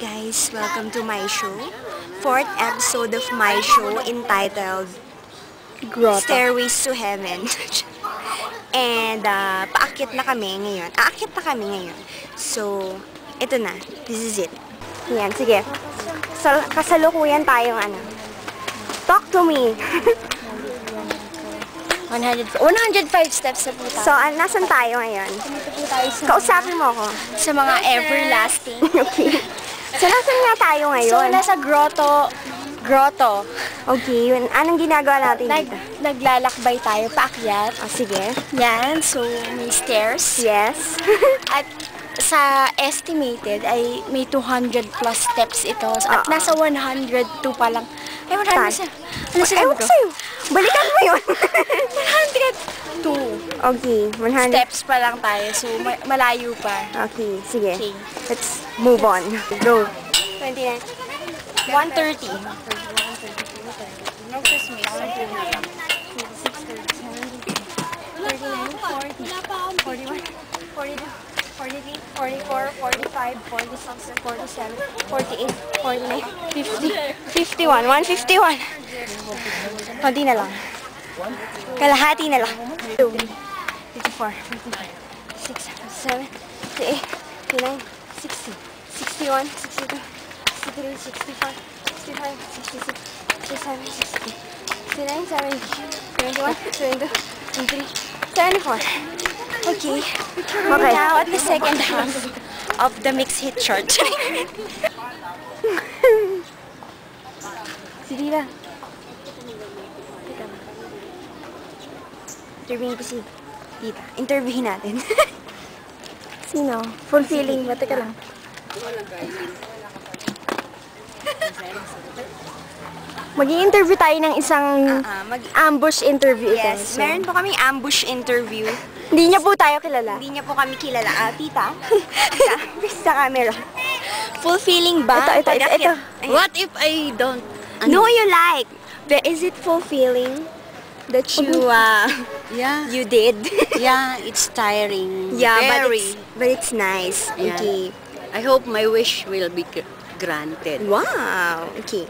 guys, welcome to my show. Fourth episode of my show entitled Stairways to Heaven. And paakyat na kami ngayon. Aakyat na kami ngayon. So, ito na. This is it. Yan, sige. Kasalukuyan tayong ano. Talk to me. 105 steps na po tayo. So, nasan tayo ngayon? Kausapin mo ako. Sa mga everlasting. Okay. So, nasan nga tayo ngayon? So, nasa grotto. Okay, yun. Anong ginagawa natin dito? Naglalakbay tayo, paakyat. Oh, sige. Yan, so may stairs. Yes. At sa estimated ay may 200 plus steps ito. At nasa 102 pa lang. Ay, 100 sa... Ano sinabi Ewan ko? ko sa'yo. Balikan mo yun. 102. Okay, 100. Steps pa lang tayo. So, malayo pa. Okay, sige. Okay. Let's move on. Go. 29. 130. No Christmas. 51. 151. Konti na lang. Kalahati na lang. 54, 55, 56, 57, 58, 59, 60, 61, 62, 63, 65, 65, 66, 67, 68, 69, 70, 71, 72, 73, 74. Okay. We're now at the second half of the mixed hit chart. Si Dila. Interviewin ko si Tita. Interviewin natin. Sino? Fulfilling ba? Teka lang. Mag-i-interview tayo ng isang ambush interview. Yes, meron po kaming ambush interview. Hindi niya po tayo kilala. Hindi niya po kami kilala. Tita? Tita, sa camera. Fulfilling ba? Ito. What if I don't? No, you like. But is it fulfilling that you Yeah, you did? yeah, it's tiring. Yeah, Very. but it's nice. Yeah. Okay. I hope my wish will be granted. Wow. Okay.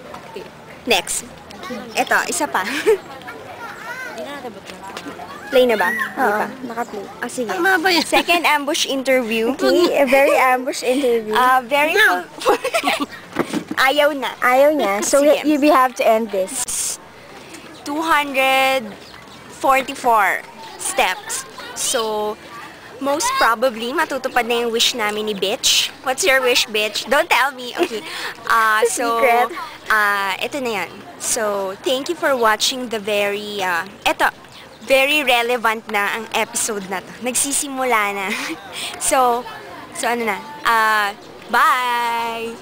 Next. Ito, isa pa. Play na ba? Oo, naka-play. Sige. Tama ba yan? Second ambush interview. Okay, a very ambush interview. Very Ayaw na. Ayaw niya. So, Sige. we have to end this. 244 steps. So, most probably, matutupad na yung wish namin ni Bitch. What's your wish, Bitch? Don't tell me. Okay. Secret. Ito na yan. So, thank you for watching the very, very relevant na ang episode na to. Nagsisimula na. So ano na. Bye!